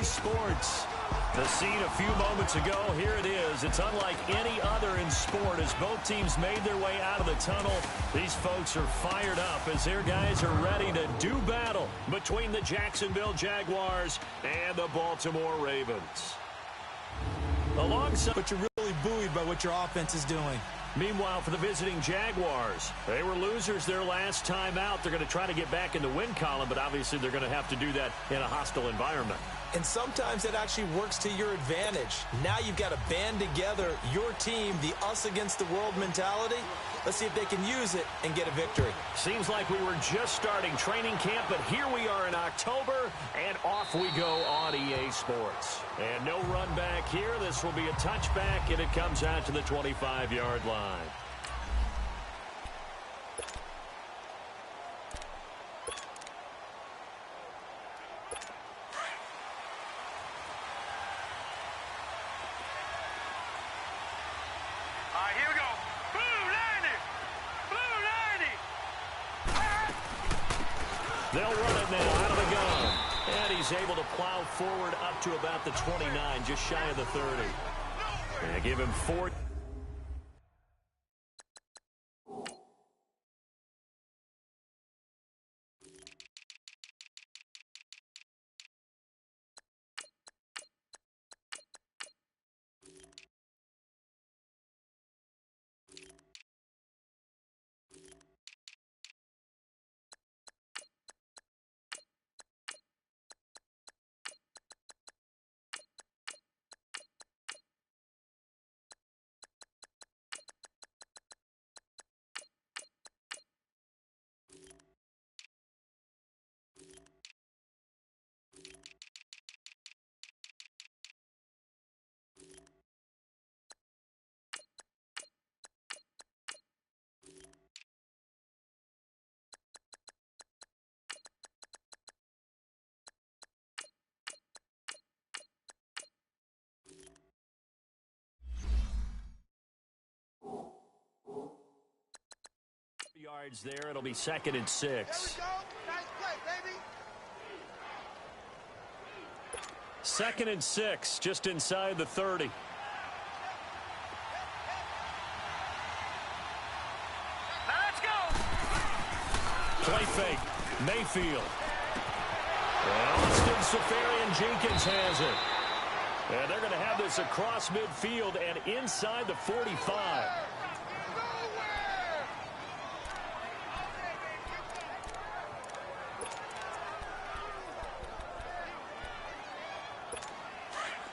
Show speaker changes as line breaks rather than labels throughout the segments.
Sports. The scene a few moments ago, here it is. It's unlike any other in sport as both teams made their way out of the tunnel. These folks are fired up as their guys are ready to do battle between the Jacksonville Jaguars and the Baltimore Ravens. Alongside,
but you're really buoyed by what your offense is doing.
Meanwhile, for the visiting Jaguars, they were losers their last time out. They're going to try to get back in the win column, but obviously they're going to have to do that in a hostile environment.
And sometimes it actually works to your advantage. Now you've got to band together your team, the us against the world mentality. Let's see if they can use it and get a victory.
Seems like we were just starting training camp, but here we are in October, and off we go on EA Sports. And no run back here. This will be a touchback, and it comes out to the 25-yard line.
Here we go. Blue 90.
They'll run it now out of the gun. And he's able to plow forward up to about the 29, just shy of the 30. And give him 4. Yards there. It'll be 2nd and 6.
There we go. Nice play, baby.
2nd and 6, just inside the 30.
Now let's go.
Play fake. Mayfield. Austin Seferian-Jenkins has it. And they're going to have this across midfield and inside the 45.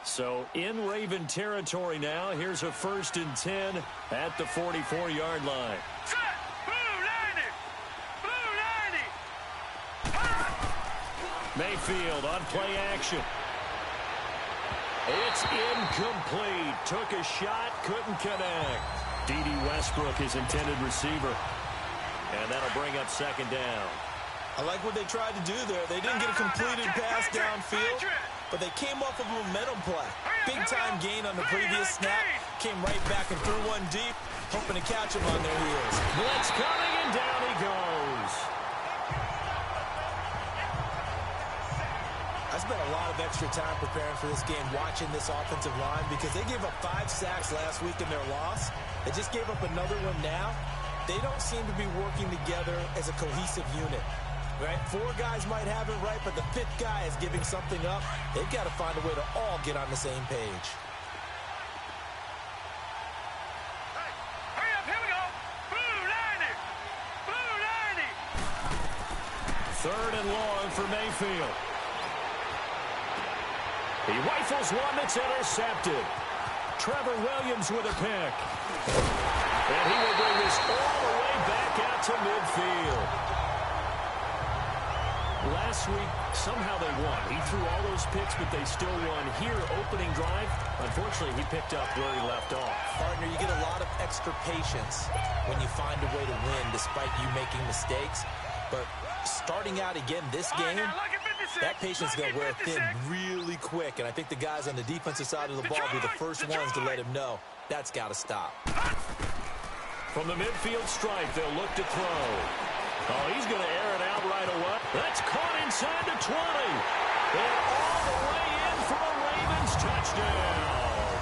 So in Raven territory now. Here's a 1st and 10 at the 44-yard line.
Set. Blue 90.
Mayfield on play action. It's incomplete. Took a shot, couldn't connect. D.D. Westbrook, his intended receiver. And that'll bring up 2nd down.
I like what they tried to do there. They didn't get a completed pass downfield, but they came off of a momentum play. Big-time gain on the previous snap. Came right back and threw one deep, hoping to catch him on their heels.
Blitz coming, and down he goes.
I spent a lot of extra time preparing for this game, watching this offensive line, because they gave up 5 sacks last week in their loss. They just gave up another one now. They don't seem to be working together as a cohesive unit. Right? 4 guys might have it right, but the 5th guy is giving something up. They've got to find a way to all get on the same page.
Hey, hurry up, here we go. Blue 90. Blue 90.
3rd and long for Mayfield. He rifles one that's intercepted. Trevor Williams with a pick. And he will bring this all the way back out to midfield. Last week, somehow they won. He threw all those picks, but they still won. Here, opening drive, unfortunately, he picked up where he left off.
Partner, you get a lot of extra patience when you find a way to win despite you making mistakes. But starting out again this game, that patience is going to wear thin really quick. And I think the guys on the defensive side of the ball will be the first ones to let him know that's got to stop.
From the midfield stripe, they'll look to throw. Oh, he's going to air it out right away. That's caught inside the 20. And all the way in touchdown.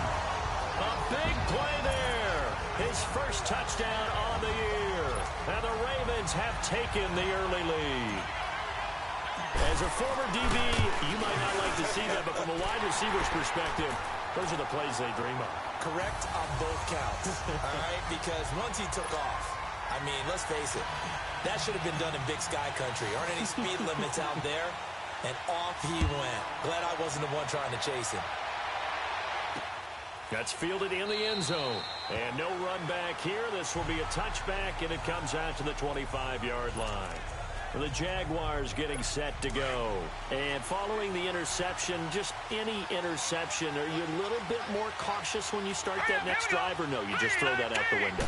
A big play there. His first touchdown on the year. And the Ravens have taken the early lead. As a former DB, you might not like to see that, but from a wide receiver's perspective, those are the plays they dream of.
Correct on both counts. All right, because once he took off, I mean, let's face it, that should have been done in Big Sky country. Aren't any speed limits out there? And off he went. Glad I wasn't the one trying to chase him.
That's fielded in the end zone. And no run back here. This will be a touchback, and it comes out to the 25-yard line. The Jaguars getting set to go. And following the interception, just any interception, are you a little bit more cautious when you start that next drive, or no, you just throw that out the window?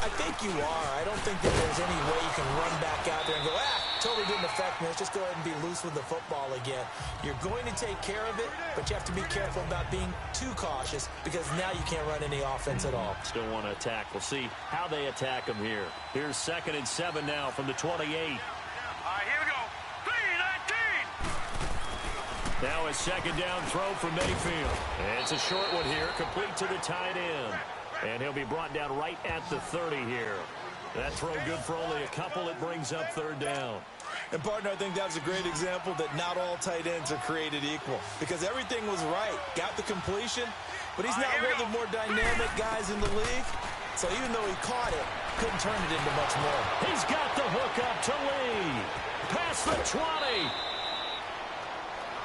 I think you are. I don't think that there's any way you can run back out there and go, totally didn't affect me. Let's just go ahead and be loose with the football again. You're going to take care of it, but you have to be careful about being too cautious because now you can't run any offense at all.
Still want to attack. We'll see how they attack them here. Here's 2nd and 7 now from the 28.
Here we go. 3-19.
Now a second down throw from Mayfield. And it's a short one here, complete to the tight end. And he'll be brought down right at the 30 here. That throw good for only a couple. It brings up 3rd down.
And, partner, I think that was a great example that not all tight ends are created equal because everything was right. Got the completion, but he's not one of the more dynamic guys in the league. So even though he caught it, couldn't turn it into much more.
He's got the hook up to Lee. Past the 20.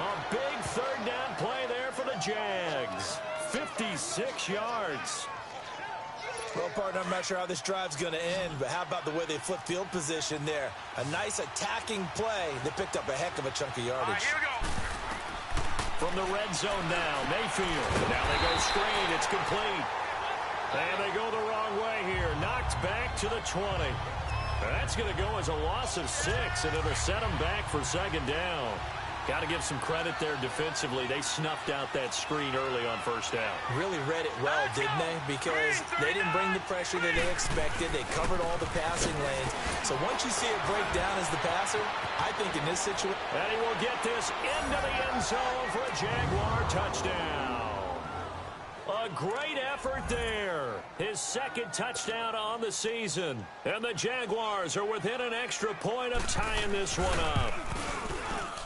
A big 3rd down play there for the Jags. 56 yards.
Well, partner, I'm not sure how this drive's going to end, but how about the way they flip field position there? A nice attacking play. They picked up a heck of a chunk of yardage.
Here we go.
From the red zone now, Mayfield. Now they go screen. It's complete. And they go the wrong way here. Knocked back to the 20. That's going to go as a loss of 6, and it'll set them back for 2nd down. Got to give some credit there defensively. They snuffed out that screen early on 1st down.
Really read it well, didn't they? Because they didn't bring the pressure that they expected. They covered all the passing lanes. So once you see it break down as the passer, I think in this situation...
And he will get this into the end zone for a Jaguar touchdown. A great effort there. His 2nd touchdown on the season. And the Jaguars are within an extra point of tying this one up.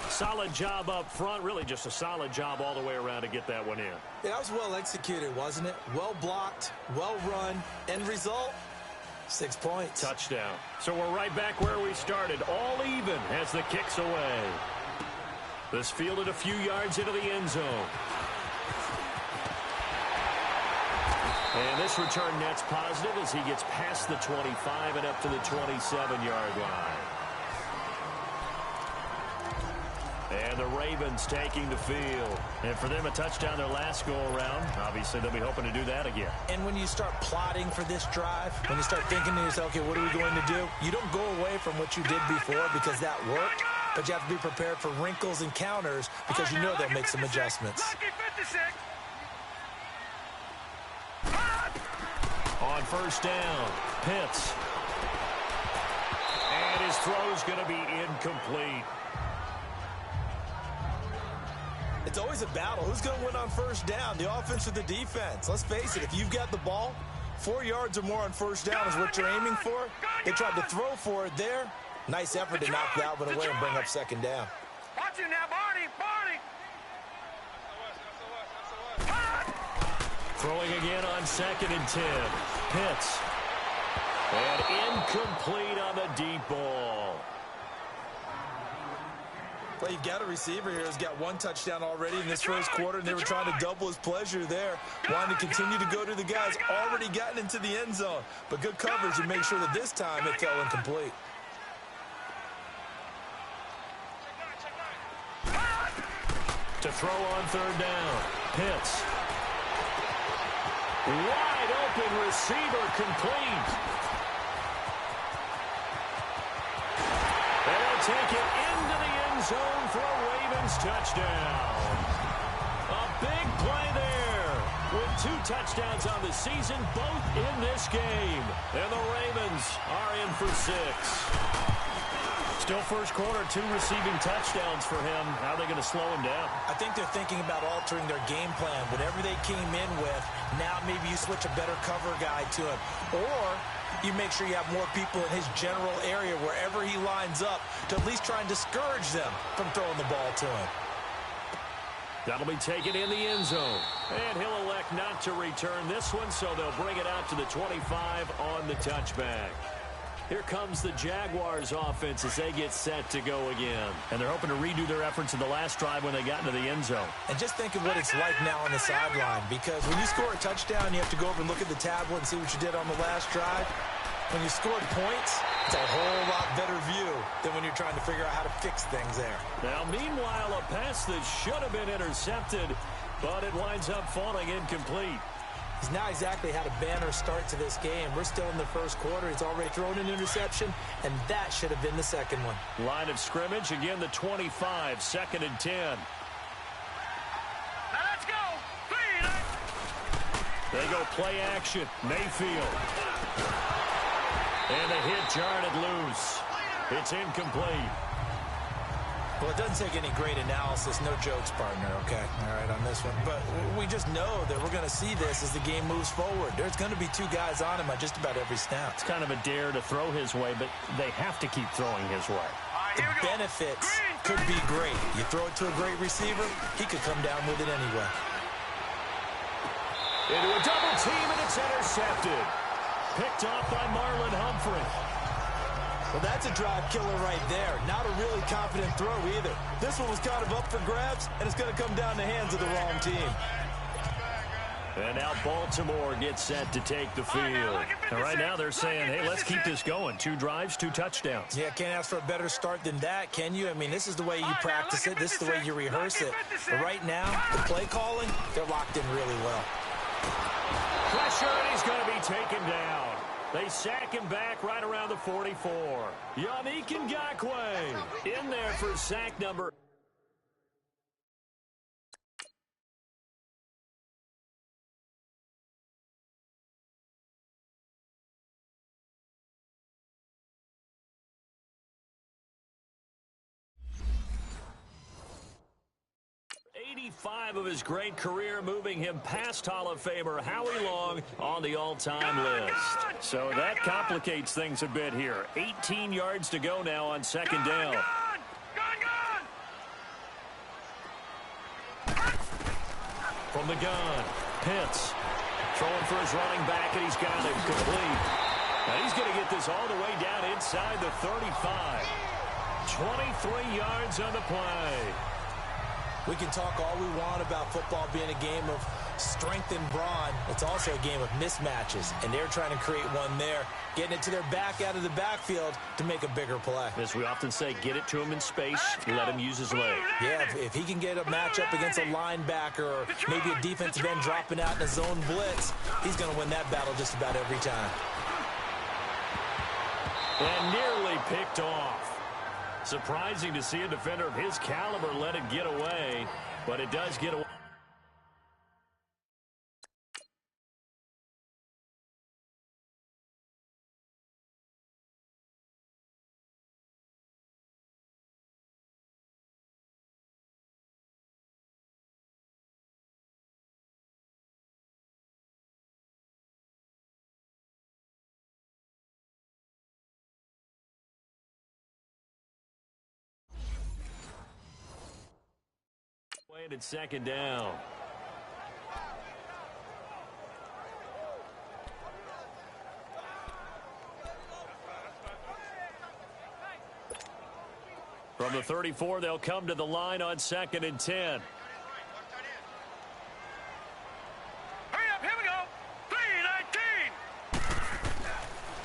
Solid job up front. Really just a solid job all the way around to get that one in.
Yeah, that was well executed, wasn't it? Well blocked, well run. End result, 6 points.
Touchdown. So we're right back where we started. All even as the kick's away. This fielded a few yards into the end zone. And this return net's positive as he gets past the 25 and up to the 27-yard line. And the Ravens taking the field. And for them, a touchdown their last go-around. Obviously, they'll be hoping to do that again.
And when you start plotting for this drive, when you start thinking to yourself, okay, what are we going to do? You don't go away from what you did before because that worked. But you have to be prepared for wrinkles and counters because you know they'll make some adjustments.
On 1st down, Pitts. And his throw's going to be incomplete.
It's always a battle. Who's going to win on 1st down, the offense or the defense? Let's face it, if you've got the ball, 4 yards or more on 1st down is what you're aiming for. They tried to throw for it there. Nice effort to knock that one away and bring up 2nd down.
Watch it now, Barney.
Throwing again on 2nd and 10. Pitts. And incomplete on the deep ball.
Well, you've got a receiver here who's got 1 touchdown already in this 1st quarter, and they were trying to double his pleasure there. Wanting to continue to go to the guys already gotten into the end zone. But good coverage to make sure that this time it fell incomplete.
To throw on 3rd down. Pitts. Wide open receiver complete. And they'll take it into the end zone for a Ravens touchdown. A big play there with 2 touchdowns on the season, both in this game. And the Ravens are in for 6. Still first quarter, 2 receiving touchdowns for him. How are they going to slow him down?
I think they're thinking about altering their game plan. Whatever they came in with, now maybe you switch a better cover guy to him. Or you make sure you have more people in his general area wherever he lines up to at least try and discourage them from throwing the ball to him.
That'll be taken in the end zone. And he'll elect not to return this one, so they'll bring it out to the 25 on the touchback. Here comes the Jaguars offense as they get set to go again. And they're hoping to redo their efforts in the last drive when they got into the end zone.
And just think of what it's like now on the sideline, because when you score a touchdown, you have to go over and look at the tablet and see what you did on the last drive. When you scored points, it's a whole lot better view than when you're trying to figure out how to fix things there.
Now, meanwhile, a pass that should have been intercepted, but it winds up falling incomplete.
He's not exactly had a banner start to this game. We're still in the first quarter. He's already thrown an interception, and that should have been the second one.
Line of scrimmage, again the 25, 2nd and 10.
Now let's go. 3.
They go play action. Mayfield. And the hit jarred it loose. It's incomplete.
Well, it doesn't take any great analysis. No jokes, partner, okay? All right, on this one. But we just know that we're going to see this as the game moves forward. There's going to be 2 guys on him on just about every snap.
It's kind of a dare to throw his way, but they have to keep throwing his way.
The benefits could be great. You throw it to a great receiver, he could come down with it anyway.
Into a double team, and it's intercepted. Picked off by Marlon Humphrey.
Well, that's a drive killer right there. Not a really confident throw either. This one was kind of up for grabs, and it's going to come down the hands of the wrong team.
And now Baltimore gets set to take the field. And right now they're saying, hey, let's keep this going. 2 drives, 2 touchdowns.
Yeah, can't ask for a better start than that, can you? I mean, this is the way you practice it. This is the way you rehearse it. But right now, the play calling, they're locked in really well.
Pressure, and he's going to be taken down. They sack him back right around the 44. Yannick Ngakoue in there for sack number. '85 of his great career, moving him past Hall of Famer Howie Long on the all-time list. So that complicates things a bit here. 18 yards to go now on 2nd down. From the gun, Pitts throwing for his running back, and he's got it complete. Now he's going to get this all the way down inside the 35. 23 yards on the play.
We can talk all we want about football being a game of strength and brawn. It's also a game of mismatches, and they're trying to create one there, getting it to their back out of the backfield to make a bigger play.
As we often say, get it to him in space, let him use his leg.
Yeah, if he can get a matchup against a linebacker or maybe a defensive end dropping out in a zone blitz, he's going to win that battle just about every time.
And nearly picked off. Surprising to see a defender of his caliber let it get away, but it does get away. It's 2nd down. From the 34, they'll come to the line on 2nd and 10.
Hurry up, here we go. 3-19.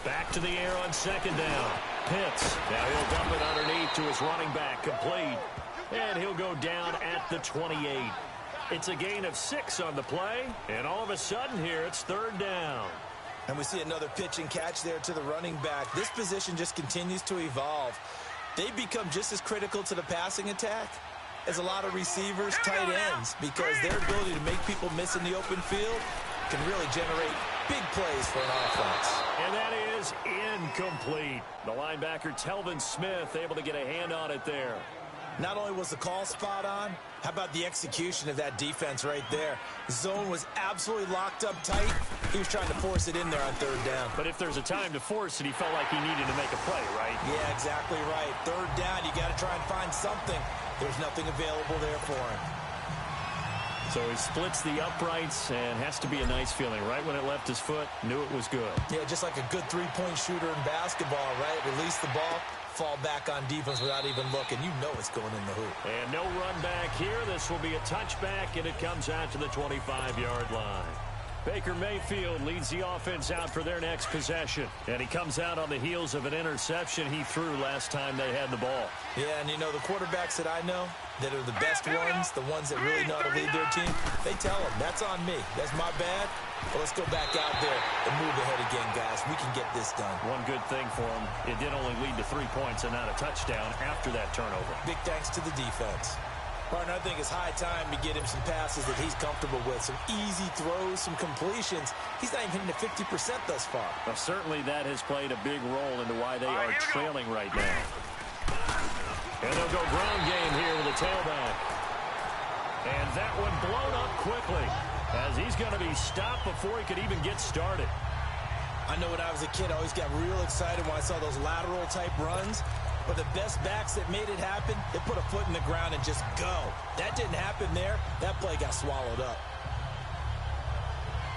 Back to the air on 2nd down. Pitts. Now he'll dump it underneath to his running back. Complete. And he'll go down at the 28. It's a gain of 6 on the play. And all of a sudden here, it's 3rd down.
And we see another pitch and catch there to the running back. This position just continues to evolve. They become just as critical to the passing attack as a lot of receivers, tight ends, because their ability to make people miss in the open field can really generate big plays for an offense.
And that is incomplete. The linebacker, Telvin Smith, able to get a hand on it there.
Not only was the call spot on, how about the execution of that defense right there? Zone was absolutely locked up tight. He was trying to force it in there on third down.
But if there's a time to force it, he felt like he needed to make a play, right?
Yeah, exactly right. Third down, you got to try and find something. There's nothing available there for him.
So he splits the uprights and has to be a nice feeling. Right when it left his foot, knew it was good.
Yeah, just like a good three-point shooter in basketball, right? Release the ball, fall back on defense without even looking. You know it's going in the hoop.
And no run back here. This will be a touchback, and it comes out to the 25-yard line. Baker Mayfield leads the offense out for their next possession. And he comes out on the heels of an interception he threw last time they had the ball.
Yeah, and you know, the quarterbacks that I know that are the best ones, the ones that really know how to lead their team, they tell them, that's on me. That's my bad. Well, let's go back out there and move ahead again, guys. We can get this done.
One good thing for him, it did only lead to 3 points and not a touchdown after that turnover.
Big thanks to the defense. Partner, I think it's high time to get him some passes that he's comfortable with, some easy throws, some completions. He's not even hitting the 50% thus far.
Well, certainly that has played a big role into why they are trailing right now. And they'll go ground game here with a tailback. And that one blown up quickly as he's going to be stopped before he could even get started.
I know when I was a kid, I always got real excited when I saw those lateral-type runs. But the best backs that made it happen, they put a foot in the ground and just go. That didn't happen there. That play got swallowed up.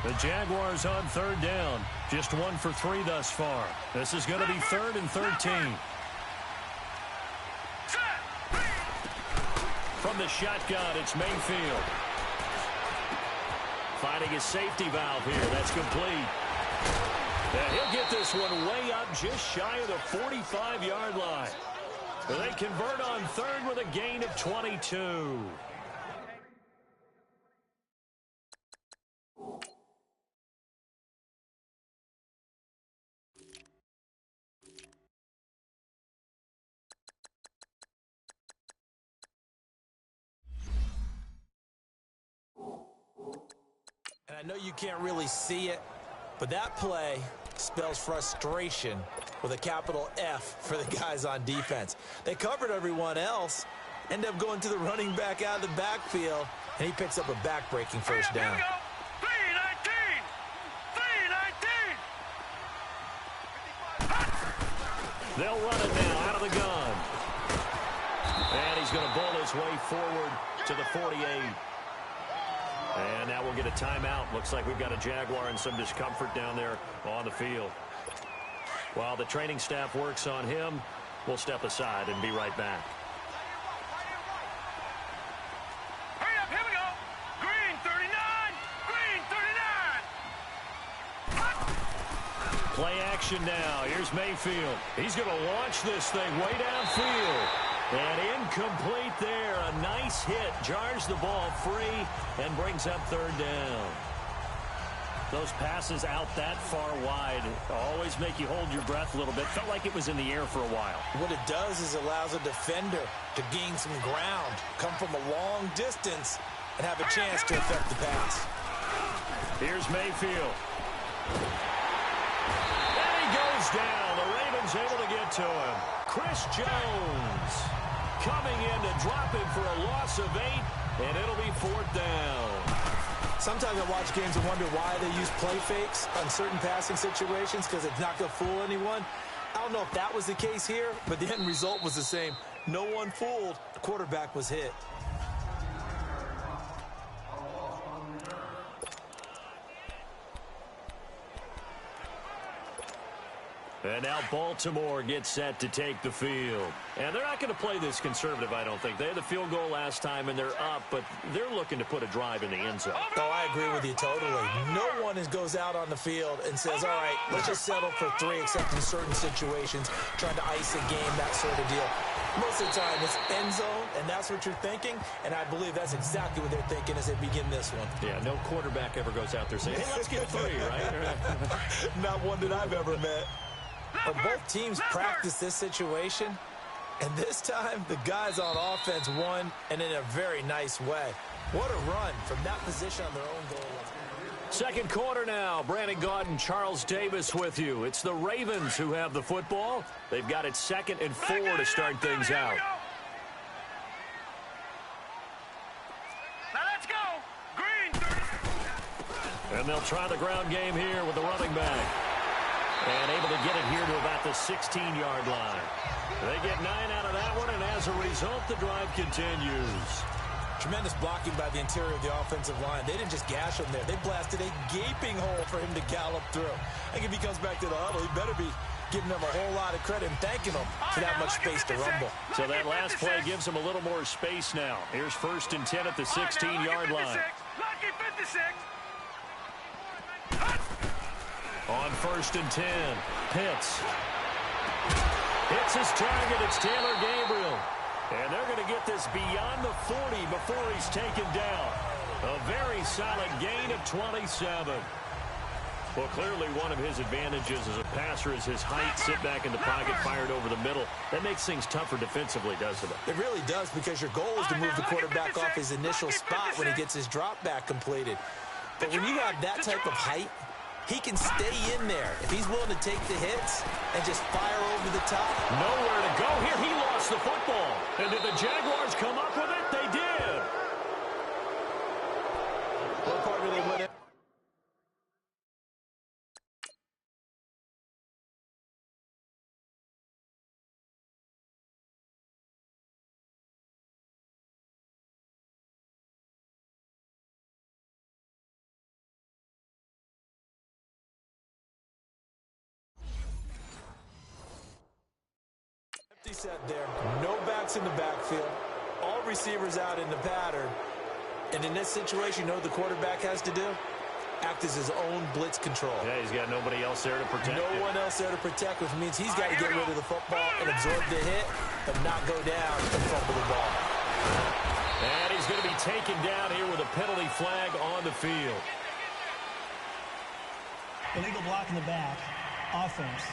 The Jaguars on third down. Just 1 for 3 thus far. This is going to be 3rd and 13. From the shotgun, it's Mayfield. Finding his safety valve here. That's complete. And he'll get this one way up just shy of the 45-yard line. They convert on third with a gain of 22.
And I know you can't really see it, but that play spells frustration with a capital F for the guys on defense. They covered everyone else, end up going to the running back out of the backfield, and he picks up a back-breaking first down.
Here we go. 3-19.
They'll run it now out of the gun. And he's going to bowl his way forward to the 48. And now we'll get a timeout. Looks like we've got a Jaguar in some discomfort down there on the field. While the training staff works on him, we'll step aside and be right back.
Hurry up, here we go. Green 39. Green 39.
Play action now. Here's Mayfield. He's going to launch this thing way downfield. And incomplete there. A nice hit. Jars the ball free and brings up third down. Those passes out that far wide always make you hold your breath a little bit. Felt like it was in the air for a while.
What it does is allows a defender to gain some ground, come from a long distance, and have a chance to affect the pass.
Here's Mayfield. And he goes down. The Ravens able to get to him. Chris Jones coming in to drop him for a loss of 8, and it'll be 4th down.
Sometimes I watch games and wonder why they use play fakes on certain passing situations because it's not going to fool anyone. I don't know if that was the case here, but the end result was the same. No one fooled. The quarterback was hit.
And now Baltimore gets set to take the field. And they're not going to play this conservative, I don't think. They had the field goal last time, and they're up, but they're looking to put a drive in the end zone.
Oh, I agree with you totally. No one goes out on the field and says, all right, let's just settle for 3 except in certain situations, trying to ice a game, that sort of deal. Most of the time, it's end zone, and that's what you're thinking, and I believe that's exactly what they're thinking as they begin this one.
Yeah, no quarterback ever goes out there saying, hey, let's get 3, right?
Not one that I've ever met. But both teams practice this situation, and this time the guys on offense won, and in a very nice way. What a run from that position on their own goal line.
Second quarter now. Brandon Gaudin, Charles Davis with you. It's the Ravens who have the football. They've got it 2nd and 4 to start things out.
Now let's go. Green.
And they'll try the ground game here with the running back. And able to get it here to about the 16-yard line. They get 9 out of that one, and as a result, the drive continues.
Tremendous blocking by the interior of the offensive line. They didn't just gash him there. They blasted a gaping hole for him to gallop through. I think if he comes back to the huddle, he better be giving them a whole lot of credit and thanking them for that much space to rumble.
So that last play gives them a little more space now. Here's 1st and 10 at the 16-yard line.
Lucky 56.
On 1st and 10, Pitts hits his target. It's Taylor Gabriel. And they're going to get this beyond the 40 before he's taken down. A very solid gain of 27. Well, clearly one of his advantages as a passer is his height. Sit back in the pocket, fired over the middle. That makes things tougher defensively, doesn't it?
It really does, because your goal is to move the quarterback off his initial spot when he gets his drop back completed. But when you have that type of height, he can stay in there if he's willing to take the hits and just fire over the top.
Nowhere to go here. He lost the football. And did the Jaguars come up with it? They did.
What part did they win it? Empty set there. No backs in the backfield. All receivers out in the pattern. And in this situation, you know what the quarterback has to do? Act as his own blitz control.
Yeah, he's got nobody else there to protect
No one else there to protect, which means he's got to get rid of the football and absorb the hit, but not go down and fumble the ball.
And he's going to be taken down here with a penalty flag on the field.
Illegal block in the back. Offense.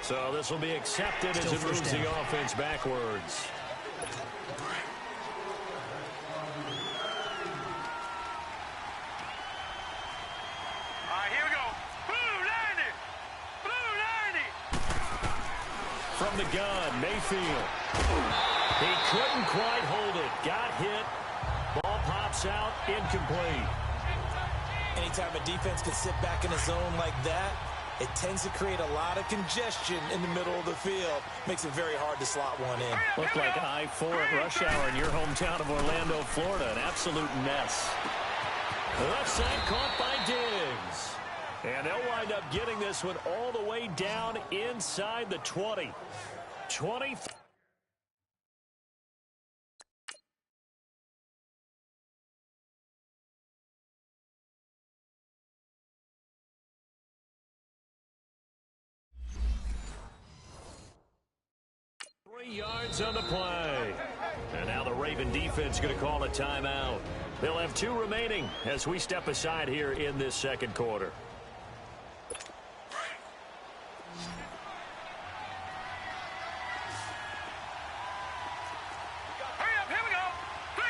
So this will be accepted as it moves the offense backwards.
Here we go. Blue 90.
From the gun, Mayfield. He couldn't quite hold it. Got hit. Ball pops out, incomplete.
Anytime a defense can sit back in a zone like that, it tends to create a lot of congestion in the middle of the field. Makes it very hard to slot one in.
Looked like I-4 at rush hour in your hometown of Orlando, Florida. An absolute mess. The left side caught by Diggs. And they'll wind up getting this one all the way down inside the 20. 20. Yards on the play. And now the Raven defense going to call a timeout. They'll have 2 remaining as we step aside here in this second quarter.
Hurry up, here we go. 3-19.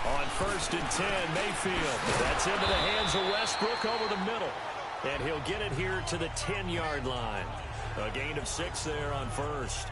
On 1st and 10, Mayfield. That's into the hands of Westbrook over the middle. And he'll get it here to the 10-yard line. A gain of 6 there on 1st.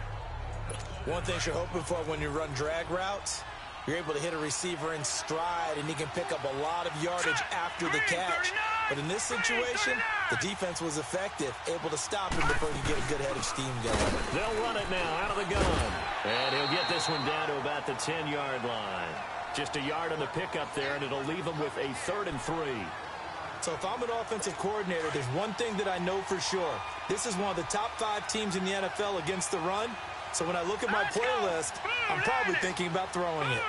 One thing you're hoping for when you run drag routes, you're able to hit a receiver in stride, and he can pick up a lot of yardage after the catch. But in this situation, the defense was effective, able to stop him before he could get a good head of steam going.
They'll run it now out of the gun. And he'll get this one down to about the 10-yard line. Just a yard on the pickup there, and it'll leave him with a 3rd and 3.
So if I'm an offensive coordinator, there's one thing that I know for sure. This is one of the top 5 teams in the NFL against the run. So when I look at my playlist, I'm probably thinking about throwing it.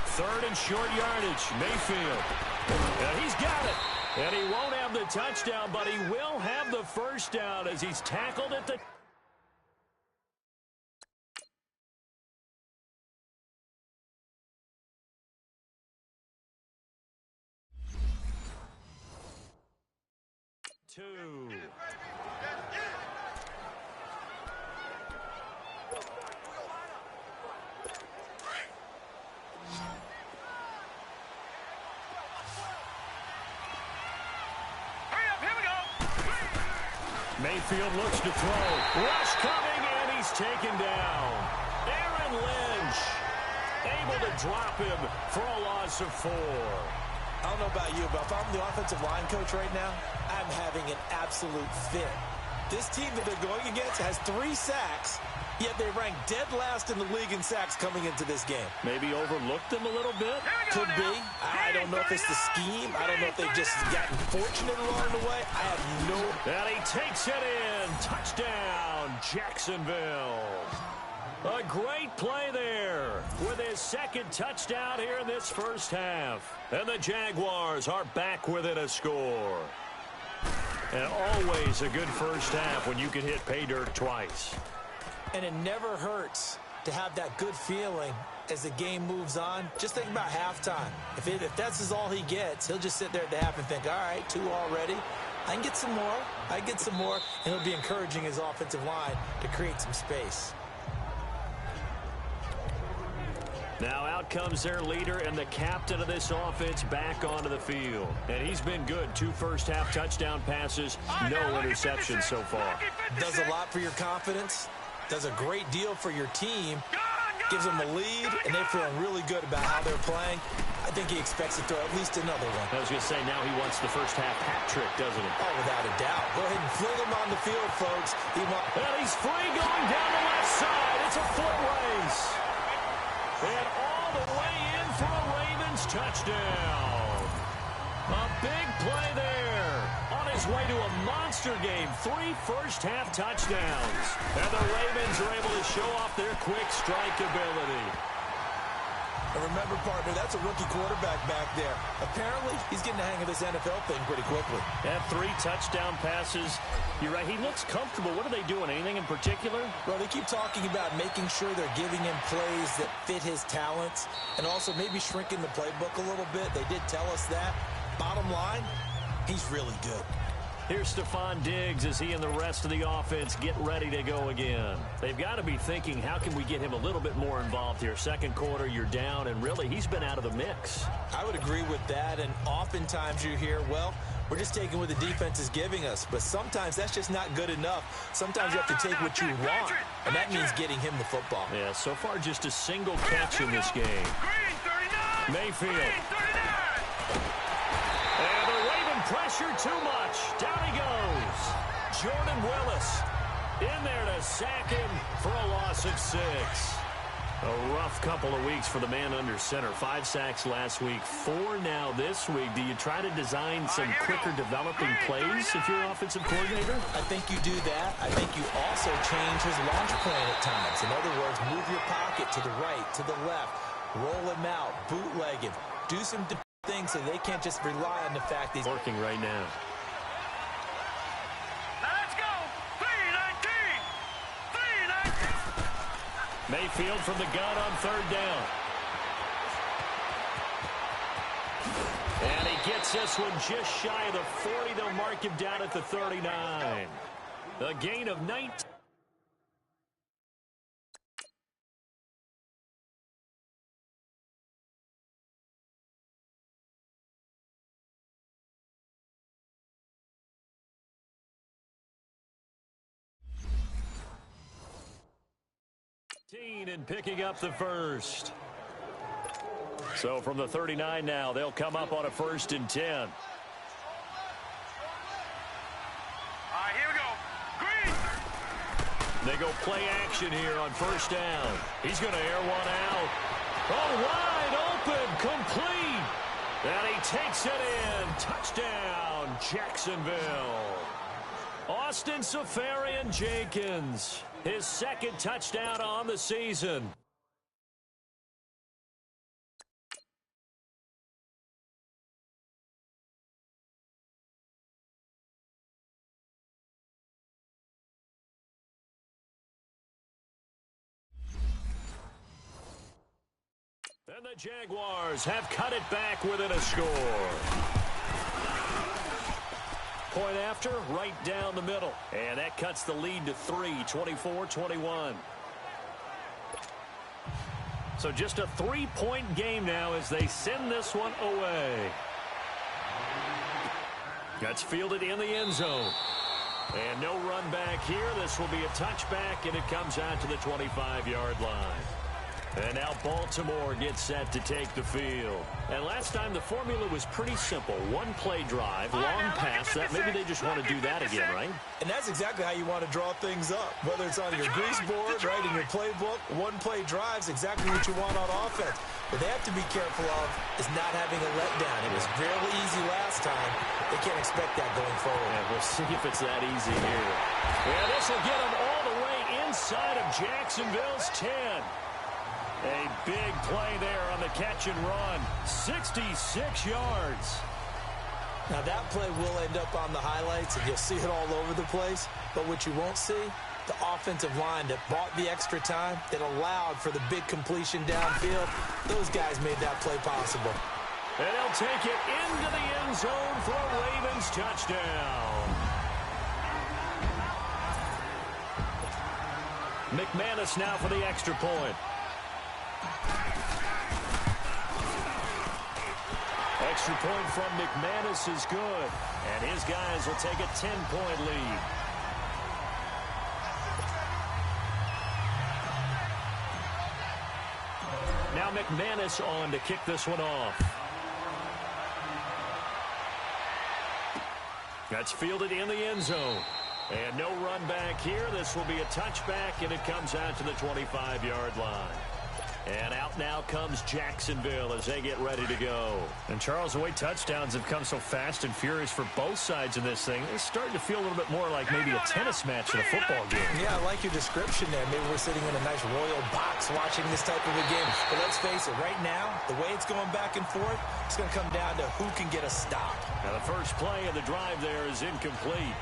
3rd and short yardage, Mayfield. He's got it. And he won't have the touchdown, but he will have the first down as he's tackled at the... Mayfield looks to throw. Rush coming, and he's taken down. Aaron Lynch able to drop him for a loss of 4.
I don't know about you, but if I'm the offensive line coach right now, I'm having an absolute fit. This team that they're going against has 3 sacks, yet they rank dead last in the league in sacks coming into this game.
Maybe overlooked them a little bit?
Could be. I don't know if it's the scheme. I don't know if they've just gotten fortunate along the way. I have no...
And he takes it in. Touchdown, Jacksonville. A great play there with his second touchdown here in this first half. And the Jaguars are back within a score. And always a good first half when you can hit pay dirt twice.
And it never hurts to have that good feeling as the game moves on. Just think about halftime. If that's all he gets, he'll just sit there at the half and think, all right, 2 already. I can get some more. I can get some more. And he'll be encouraging his offensive line to create some space.
Now out comes their leader and the captain of this offense back onto the field. And he's been good. 2 first-half touchdown passes, no interceptions so far.
Does a lot for your confidence. Does a great deal for your team. Gives them a lead, and they're feeling really good about how they're playing. I think he expects to throw at least another one.
I was going to say, now he wants the first-half hat trick, doesn't he?
Oh, without a doubt. Go ahead and fling him on the field, folks.
And he's free going down the left side. It's a foot race. And all the way in for a Ravens touchdown. A big play there. On his way to a monster game. 3 first-half touchdowns. And the Ravens are able to show off their quick strike ability.
And remember, partner, that's a rookie quarterback back there. Apparently, he's getting the hang of this NFL thing pretty quickly.
Had 3 touchdown passes. You're right, he looks comfortable. What are they doing? Anything in particular?
Well, they keep talking about making sure they're giving him plays that fit his talents and also maybe shrinking the playbook a little bit. They did tell us that. Bottom line, he's really good.
Here's Stephon Diggs as he and the rest of the offense get ready to go again. They've got to be thinking, how can we get him a little bit more involved here? Second quarter, you're down, and really, he's been out of the mix.
I would agree with that, and oftentimes you hear, well, we're just taking what the defense is giving us, but sometimes that's just not good enough. Sometimes you have to take what you want, and that means getting him the football.
Yeah, so far just a single catch in this game. Mayfield. And the Raven pressure too much. Down he goes. Jordan Willis in there to sack him for a loss of 6. A rough couple of weeks for the man under center. 5 sacks last week, 4 now this week. Do you try to design some quicker developing plays if you're an offensive coordinator?
I think you do that. I think you also change his launch plan at times. In other words, move your pocket to the right, to the left, roll him out, bootleg him, do some things so they can't just rely on the fact he's
working right now.
Let's go. 3-19. 3-19.
Mayfield from the gun on 3rd down. And he gets this one just shy of the 40. They'll mark him down at the 39. A gain of 19. And picking up the first. So from the 39 now, they'll come up on a 1st and 10.
All right, here we go. Green.
They go play action here on 1st down. He's going to air one out. Oh, wide open, complete. And he takes it in. Touchdown, Jacksonville. Austin Seferian-Jenkins, his 2nd touchdown on the season. And the Jaguars have cut it back within a score. Point after, right down the middle. And that cuts the lead to 3, 24-21. So just a 3-point game now as they send this one away. That's fielded in the end zone. And no run back here. This will be a touchback, and it comes out to the 25-yard line. And now Baltimore gets set to take the field. And last time the formula was pretty simple. One-play drive, long pass. That maybe they just want to do that again, right?
And that's exactly how you want to draw things up. Whether it's on your grease board, right, in your playbook, one-play drive's exactly what you want on offense. What they have to be careful of is not having a letdown. It was fairly easy last time. They can't expect that going forward.
Yeah, we'll see if it's that easy here. Yeah, this will get them all the way inside of Jacksonville's 10. A big play there on the catch and run. 66 yards.
Now that play will end up on the highlights, and you'll see it all over the place. But what you won't see, the offensive line that bought the extra time, that allowed for the big completion downfield. Those guys made that play possible.
And they'll take it into the end zone for a Ravens touchdown. McManus now for the extra point. Extra point from McManus is good. And his guys will take a 10-point lead. Now McManus on to kick this one off. That's fielded in the end zone. And no run back here. This will be a touchback, and it comes out to the 25-yard line. And out now comes Jacksonville as they get ready to go. And, Charles, the way touchdowns have come so fast and furious for both sides of this thing, it's starting to feel a little bit more like maybe a tennis match in a football game.
Yeah, I like your description there. Maybe we're sitting in a nice royal box watching this type of a game. But let's face it, right now, the way it's going back and forth, it's going to come down to who can get a stop.
Now, the first play of the drive there is incomplete.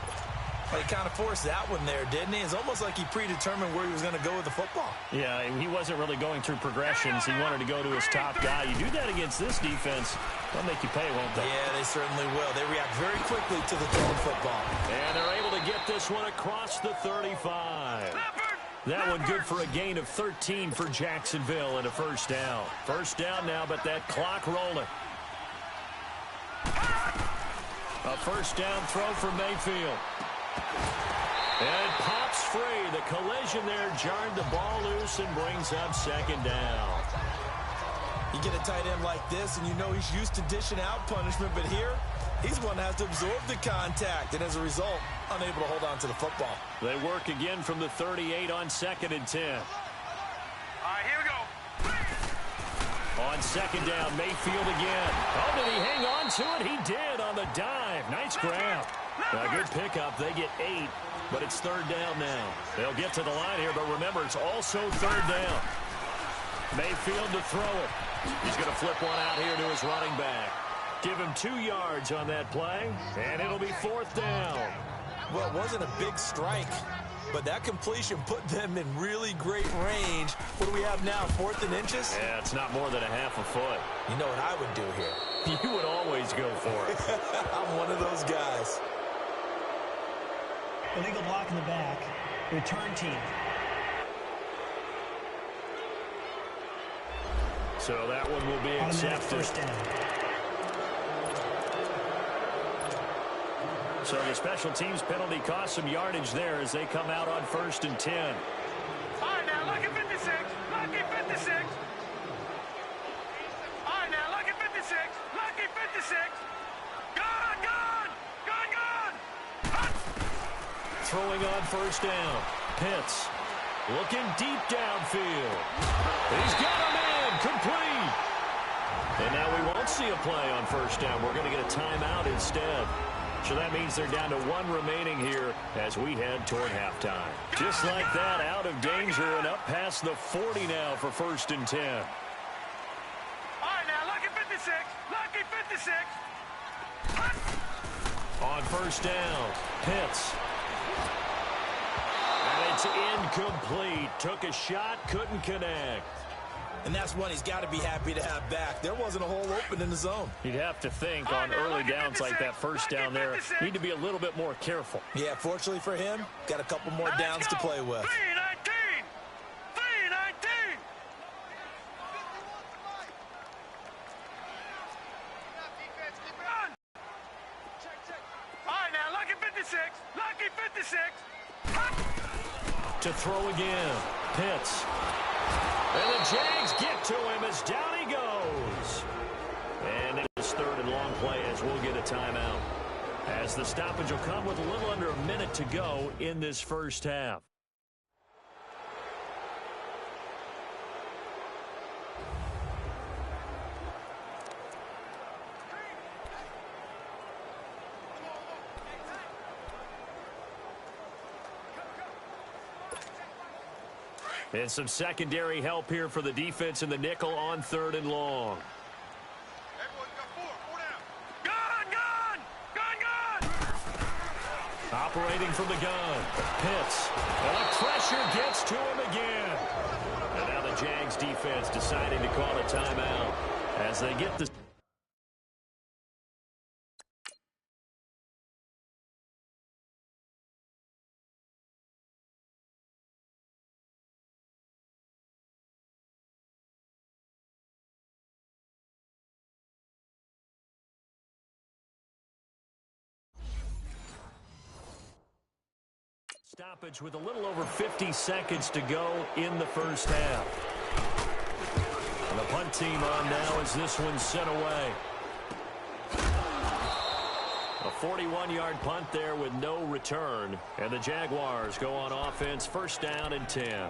Well, he kind of forced that one there, didn't he? It's almost like he predetermined where he was going to go with the football.
Yeah, he wasn't really going through progressions. He wanted to go to his top guy. You do that against this defense, they'll make you pay, won't they?
Yeah, they certainly will. They react very quickly to the thrown football.
And they're able to get this one across the 35. That one good for a gain of 13 for Jacksonville and a first down. First down now, but that clock rolling. A first down throw for Mayfield. And it pops free. The collision there jarred the ball loose and brings up second down.
You get a tight end like this, and you know he's used to dishing out punishment, but here, he's one that has to absorb the contact, and as a result, unable to hold on to the football.
They work again from the 38 on 2nd and 10.
All right, here we go.
On second down, Mayfield again. Oh, did he hang on to it? He did on the dive. Nice grab. A good pickup. They get 8, but it's third down now. They'll get to the line here, but remember, it's also third down. Mayfield to throw it. He's going to flip one out here to his running back. Give him 2 yards on that play, and it'll be fourth down.
Well, it wasn't a big strike, but that completion put them in really great range. What do we have now, 4th and inches?
Yeah, it's not more than a half a foot.
You know what I would do here?
You would always go for it.
I'm one of those guys.
Illegal block in the back. Return team.
So that one will be
Automatic
accepted.
first down.
So the special teams penalty cost some yardage there as they come out on 1st and 10.
All right, now, lucky 56. Lucky 56. All right, now, lucky 56. Lucky 56. Gone, gone. Gone, gone. Hot.
Throwing on first down. Pitts looking deep downfield. He's got a man complete. And now we won't see a play on first down. We're going to get a timeout instead. So that means they're down to 1 remaining here as we head toward halftime. Just like that, out of danger and up past the 40 now for 1st and 10.
All right, now, lucky 56. Lucky 56. Hot.
On first down, Pitts. And it's incomplete. Took a shot, couldn't connect.
And that's one he's got to be happy to have back. There wasn't a hole open in the zone.
You'd have to think on early downs like that first down there, need to be a little bit more careful.
Yeah, fortunately for him, got a couple more downs to play with.
3-19. 3-19. All right, now, lucky 56. Lucky 56.
To throw again. Pitts. And the Jags get to him as down he goes. And it is third and long play as we'll get a timeout. As the stoppage will come with a little under a minute to go in this first half. And some secondary help here for the defense in the nickel on third and long. Operating from the gun. Pitts. And the pressure gets to him again. And now the Jags defense deciding to call a timeout as they get the... Stoppage with a little over 50 seconds to go in the first half. And the punt team on now as this one's sent away. A 41-yard punt there with no return. And the Jaguars go on offense, first down and 10.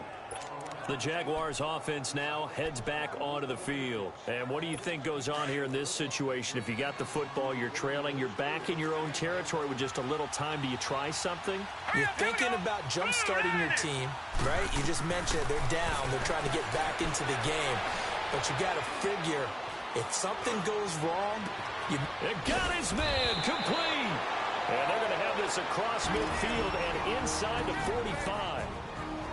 The Jaguars offense now heads back onto the field. And what do you think goes on here in this situation? If you got the football, you're trailing, you're back in your own territory with just a little time. Do you try something?
You're thinking about jump-starting your team, right? You just mentioned they're down. They're trying to get back into the game. But you got to figure if something goes wrong,
It got his man complete. And they're going to have this across midfield and inside the 45.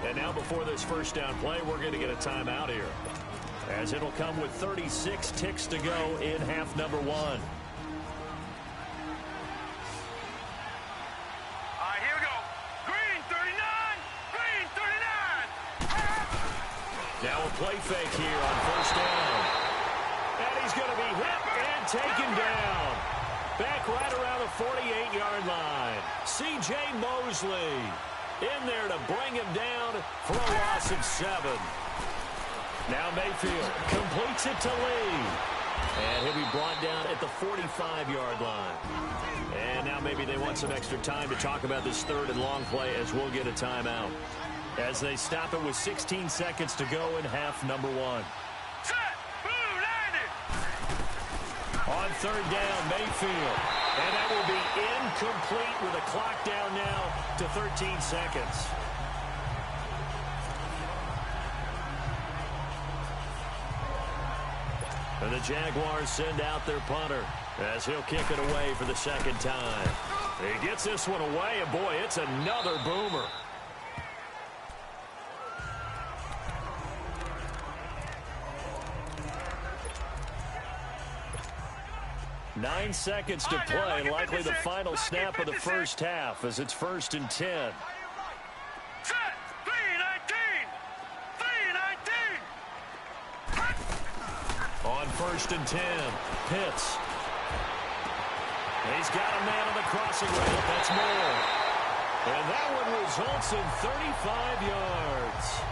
And now before this first down play, we're going to get a timeout here, as it'll come with 36 ticks to go in half number one.
Here we go. Green 39. Green 39.
Now a play fake here on first down. And he's going to be hit and taken down. Back right around the 48-yard line. C.J. Mosley in there to bring him down for a loss of 7. Now Mayfield completes it to Lee. And he'll be brought down at the 45-yard line. And now maybe they want some extra time to talk about this third and long play as we'll get a timeout. As they stop it with 16 seconds to go in half number one.
Set. Blue 90.
On third down, Mayfield. And that will be incomplete with a clock down now to 13 seconds. And the Jaguars send out their punter as he'll kick it away for the second time. He gets this one away, and boy, it's another boomer. Nine seconds to play, likely the final snap of the first half as it's first and 10.
Set. 319. 319.
On first and 10, Pitts. He's got a man on the crossing route. That's more. And that one results in 35 yards.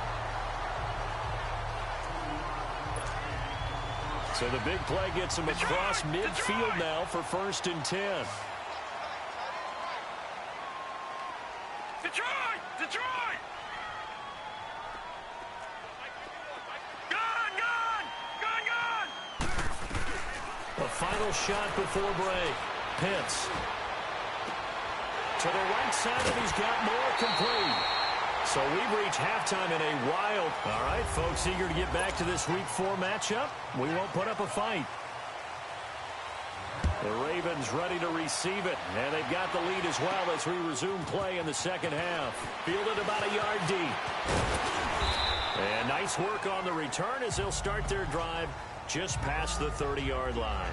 So the big play gets him across midfield now for first and 10.
Detroit! Detroit! Gun! Gun! Gun! Gun!
A final shot before break. Pitts. To the right side, and he's got more complete. So we've reached halftime in a wild. All right, folks, eager to get back to this Week 4 matchup. We won't put up a fight. The Ravens ready to receive it, and they've got the lead as well as we resume play in the second half. Fielded about a yard deep. And nice work on the return as they'll start their drive just past the 30-yard line.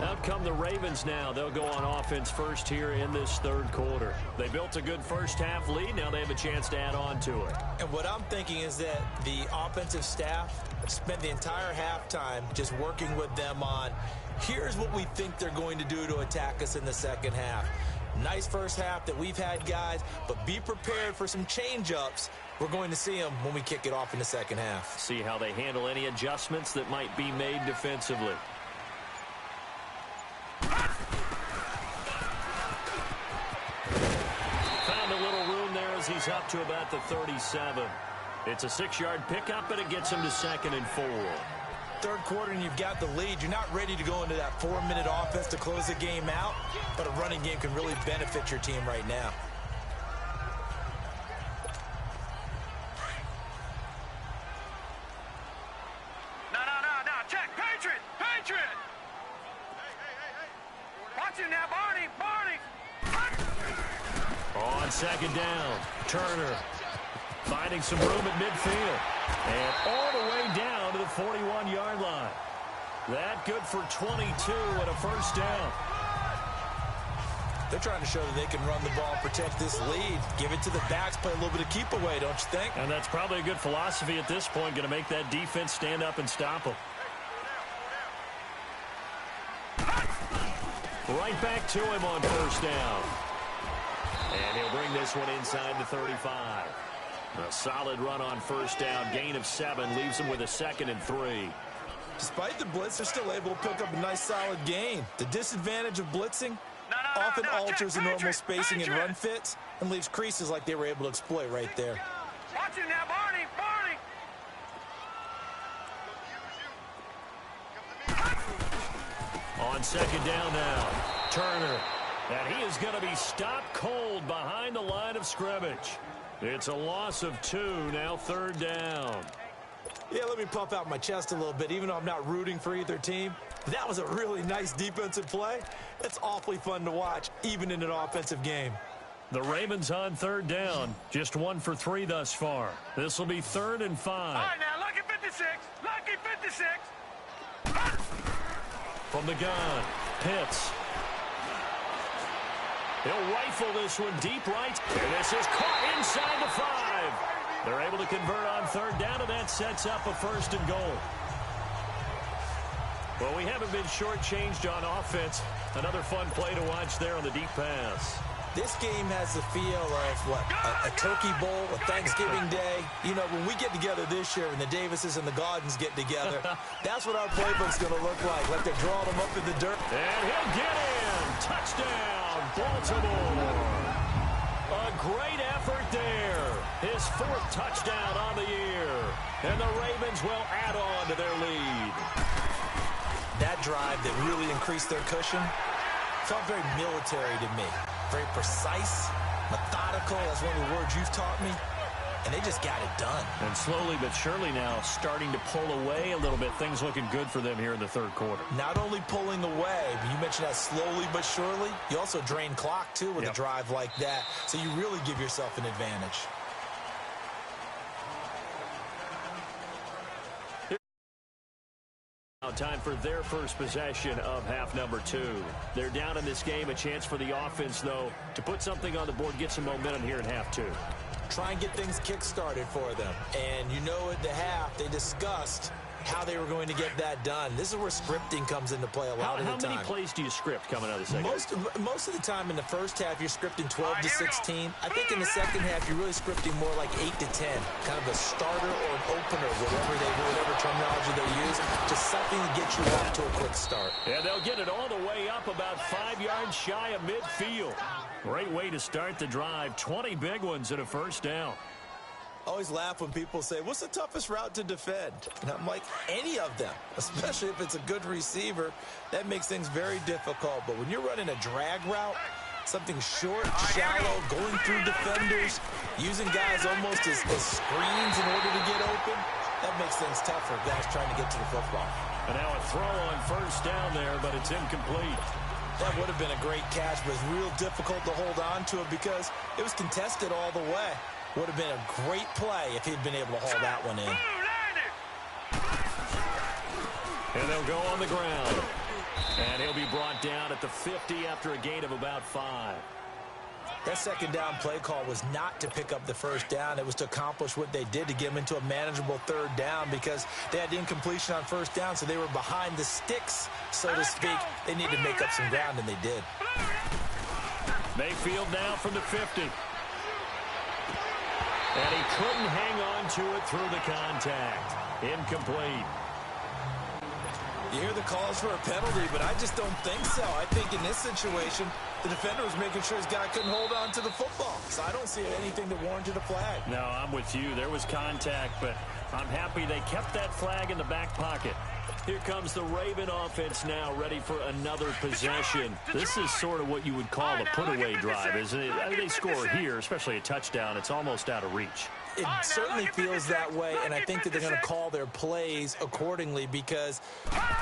Out come the Ravens now. They'll go on offense first here in this third quarter. They built a good first half lead. Now they have a chance to add on to it.
And what I'm thinking is that the offensive staff spent the entire halftime just working with them on, here's what we think they're going to do to attack us in the second half. Nice first half that we've had, guys, but be prepared for some change-ups. We're going to see them when we kick it off in the second half.
See how they handle any adjustments that might be made defensively. Found a little room there as he's up to about the 37. It's a 6-yard pickup, and it gets him to 2nd and 4.
Third quarter and you've got the lead. You're not ready to go into that 4-minute offense to close the game out, but a running game can really benefit your team right now.
No. Check. Patriot. Watch it now, Barney.
On 2nd down, Turner finding some room at midfield. And all the way down to the 41-yard line. That good for 22 and a first down.
They're trying to show that they can run the ball, protect this lead, give it to the backs, play a little bit of keep away, don't you think?
And that's probably a good philosophy at this point, going to make that defense stand up and stop them. Right back to him on first down. And he'll bring this one inside the 35. A solid run on first down, gain of 7, leaves him with a 2nd and 3.
Despite the blitz, they're still able to pick up a nice solid gain. The disadvantage of blitzing often alters the normal spacing and run fits and leaves creases like they were able to exploit right there.
Watch it now, Barney.
On 2nd down now, Turner. And he is going to be stopped cold behind the line of scrimmage. It's a loss of 2, now 3rd down.
Yeah, let me puff out my chest a little bit, even though I'm not rooting for either team. That was a really nice defensive play. It's awfully fun to watch, even in an offensive game.
The Ravens on 3rd down, just 1 for 3 thus far. This will be 3rd and 5.
All right, now, lucky 56.
From the gun, Pitts. He'll rifle this one deep right. And this is caught inside the 5. They're able to convert on 3rd down, and that sets up a 1st and goal. Well, we haven't been shortchanged on offense. Another fun play to watch there on the deep pass.
This game has the feel of, a Turkey Bowl, a Thanksgiving Day. You know, when we get together this year and the Davises and the Gaudens get together, that's what our playbook's going to look like they're drawing them up in the dirt.
And he'll get in. Touchdown, Baltimore. A great effort there. His 4th touchdown on the year. And the Ravens will add on to their lead.
That drive that really increased their cushion felt very military to me. Very precise, methodical, that's one of the words you've taught me. And they just got it done.
And slowly but surely now starting to pull away a little bit. Things looking good for them here in the 3rd quarter.
Not only pulling away, but you mentioned that slowly but surely. You also drain clock, too, with a drive like that. So you really give yourself an advantage.
Now time for their first possession of half number 2. They're down in this game. A chance for the offense, though, to put something on the board, get some momentum here in half 2.
Try and get things kick-started for them. And you know at the half, they discussed how they were going to get that done. This is where scripting comes into play a lot of the time.
How many plays do you script coming out of the second?
Most of the time in the first half, you're scripting 12 to 16. I think in the second half, you're really scripting more like 8 to 10. Kind of a starter or an opener, whatever terminology they use, just something to get you off to a quick start.
Yeah, they'll get it all the way up about 5 yards shy of midfield. Great way to start the drive. 20 big ones and a first down.
I always laugh when people say, what's the toughest route to defend? And I'm like, any of them, especially if it's a good receiver. That makes things very difficult. But when you're running a drag route, something short, shallow, going through defenders, using guys almost as screens in order to get open, that makes things tough for guys trying to get to the football.
And now a throw on first down there, but it's incomplete.
That would have been a great catch, but it's real difficult to hold on to it because it was contested all the way. Would have been a great play if he'd been able to haul that one in.
And they'll go on the ground. And he'll be brought down at the 50 after a gain of about 5.
That second down play call was not to pick up the first down. It was to accomplish what they did, to get them into a manageable 3rd down, because they had incompletion on first down, so they were behind the sticks, so to speak. They needed to make up some ground, and they did.
Mayfield now from the 50. And he couldn't hang on to it through the contact. Incomplete.
You hear the calls for a penalty, but I just don't think so. I think in this situation, the defender was making sure his guy couldn't hold on to the football. So I don't see anything that warranted a flag.
No, I'm with you. There was contact, but I'm happy they kept that flag in the back pocket. Here comes the Raven offense now, ready for another possession. This is sort of what you would call a put-away drive, isn't it? They score here, especially a touchdown. It's almost out of reach.
It certainly feels that way, and I think that they're going to call their plays accordingly, because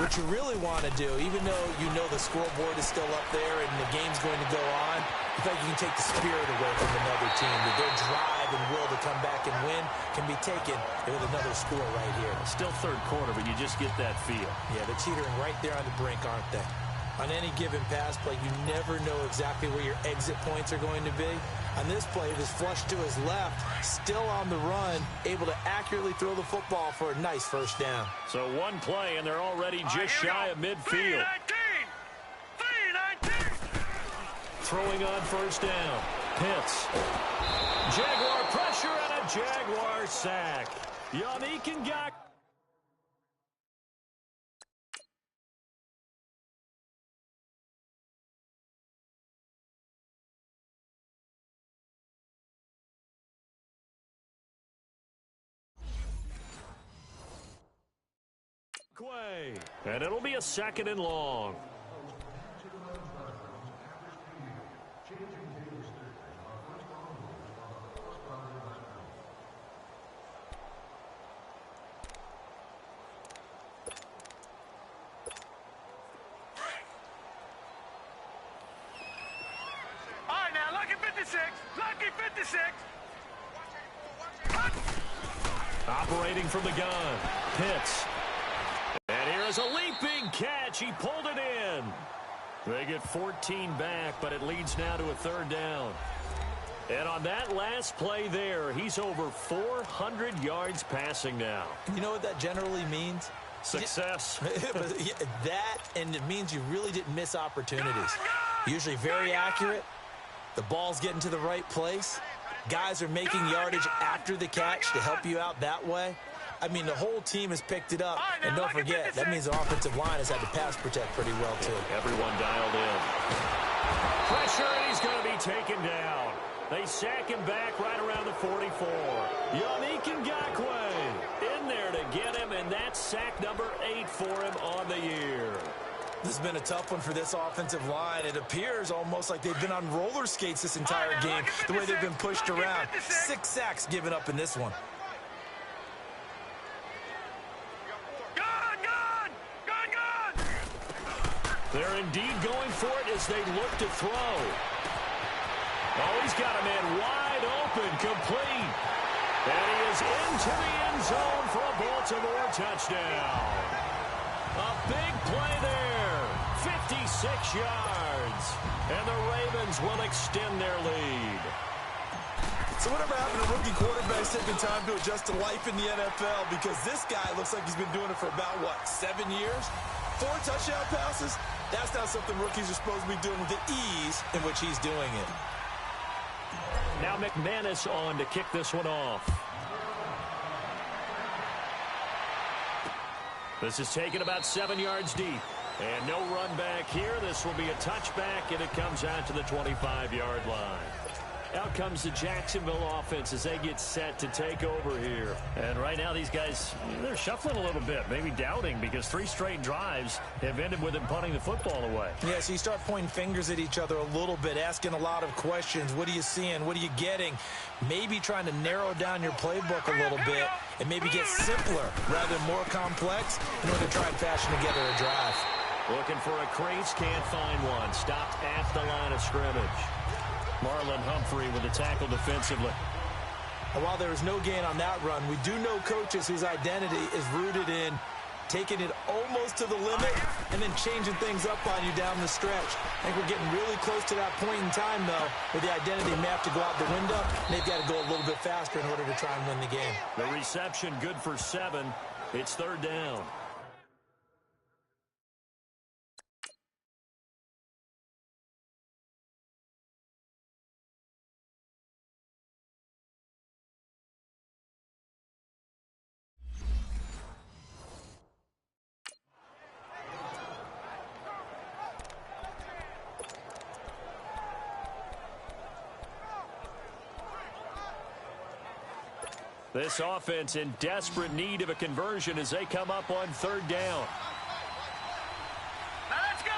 what you really want to do, even though you know the scoreboard is still up there and the game's going to go on, you think you can take the spirit away from another team, that their drive and will to come back and win can be taken with another score right here.
Still third quarter, but you just get that feel.
Yeah, they're teetering right there on the brink, aren't they? On any given pass play, you never know exactly where your exit points are going to be. On this play, it was flushed to his left, still on the run, able to accurately throw the football for a nice first down.
So one play, and they're already just shy of midfield.
3-19.
Throwing on first down. Pitts. Jaguar pressure and a Jaguar sack. Yannick Ngakoue. And it'll be a 2nd and long.
All right, now, lucky 56. Lucky 56.
Operating from the gun. Pitts. And here's a leaping catch. He pulled it in. They get 14 back, but it leads now to a 3rd down. And on that last play there, he's over 400 yards passing now.
You know what that generally means?
Success.
That, and it means you really didn't miss opportunities. Usually very accurate. The ball's getting to the right place. Guys are making yardage after the catch to help you out that way. I mean, the whole team has picked it up. And don't forget, that means the offensive line has had to pass protect pretty well, too.
Everyone dialed in. Pressure, and he's going to be taken down. They sack him back right around the 44. Yannick Ngakoue in there to get him, and that's sack number 8 for him on the year.
This has been a tough one for this offensive line. It appears almost like they've been on roller skates this entire game, the way they've been pushed around. 6 sacks given up in this one.
They're indeed going for it as they look to throw. Oh, he's got a man wide open, complete. And he is into the end zone for a Baltimore touchdown. A big play there, 56 yards. And the Ravens will extend their lead.
So whatever happened to rookie quarterbacks taking time to adjust to life in the NFL? Because this guy looks like he's been doing it for about, 7 years? 4 touchdown passes? That's not something rookies are supposed to be doing with the ease in which he's doing it.
Now McManus on to kick this one off. This is taken about 7 yards deep. And no run back here. This will be a touchback, and it comes out to the 25-yard line. Out comes the Jacksonville offense as they get set to take over here. And right now these guys, they're shuffling a little bit, maybe doubting, because 3 straight drives have ended with them punting the football away.
Yeah, so you start pointing fingers at each other a little bit, asking a lot of questions. What are you seeing? What are you getting? Maybe trying to narrow down your playbook a little bit and maybe get simpler rather than more complex in order to try and fashion together a drive.
Looking for a crease, can't find one. Stopped at the line of scrimmage. Marlon Humphrey with the tackle defensively.
And while there is no gain on that run, we do know coaches whose identity is rooted in taking it almost to the limit and then changing things up on you down the stretch. I think we're getting really close to that point in time, though, where the identity may have to go out the window, and they've got to go a little bit faster in order to try and win the game.
The reception good for 7. It's 3rd down. This offense in desperate need of a conversion as they come up on third down.
Now let's go.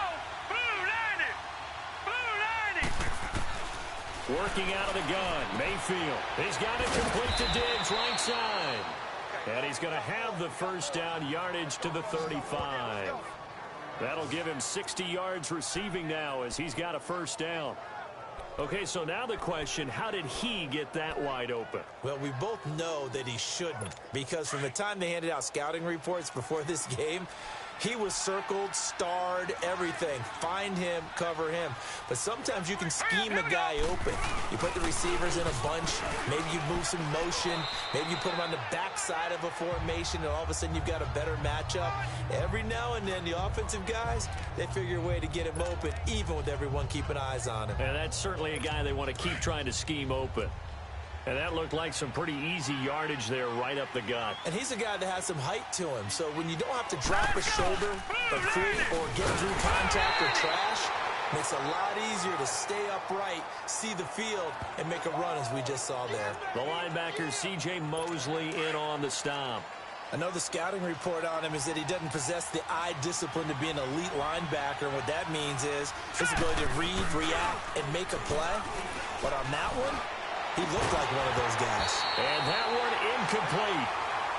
Blue 90. Blue 90.
Working out of the gun, Mayfield. He's got it complete to Diggs, right side. And he's going to have the first down, yardage to the 35. That'll give him 60 yards receiving now as he's got a first down. Okay, so now the question, how did he get that wide open?
Well, we both know that he shouldn't, because from the time they handed out scouting reports before this game, he was circled, starred, everything. Find him, cover him. But sometimes you can scheme a guy open. You put the receivers in a bunch. Maybe you move some motion. Maybe you put them on the backside of a formation, and all of a sudden you've got a better matchup. Every now and then, the offensive guys, they figure a way to get him open, even with everyone keeping eyes on him.
And that's certainly a guy they want to keep trying to scheme open. And that looked like some pretty easy yardage there right up the gut.
And he's a guy that has some height to him. So when you don't have to drop a shoulder or free or get through contact or trash, makes it a lot easier to stay upright, see the field, and make a run as we just saw there.
The linebacker C.J. Mosley in on the stop.
Another scouting report on him is that he doesn't possess the eye discipline to be an elite linebacker. And what that means is his ability to read, react, and make a play. But on that one, he looked like one of those guys.
And that one incomplete.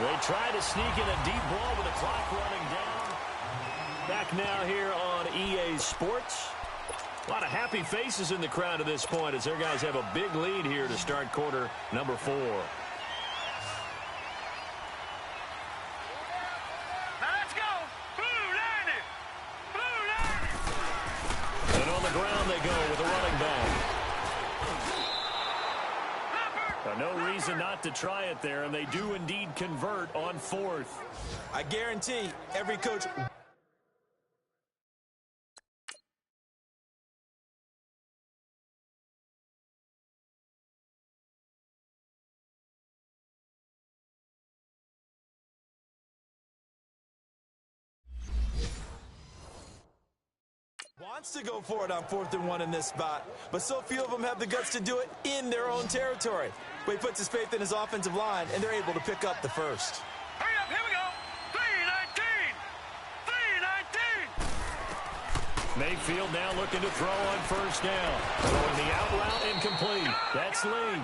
They try to sneak in a deep ball with the clock running down. Back now here on EA Sports. A lot of happy faces in the crowd at this point as their guys have a big lead here to start quarter number 4.
Now let's go. Blue 90. Blue 90.
And on the ground they go with a running back. No reason not to try it there, and they do indeed convert on 4th.
I guarantee every coach wants to go for it on 4th and 1 in this spot, but so few of them have the guts to do it in their own territory. But he puts his faith in his offensive line, and they're able to pick up the first.
Hurry up, here we go. 3-19. 3-19.
Mayfield now looking to throw on first down. Throwing the out route incomplete. That's Lee.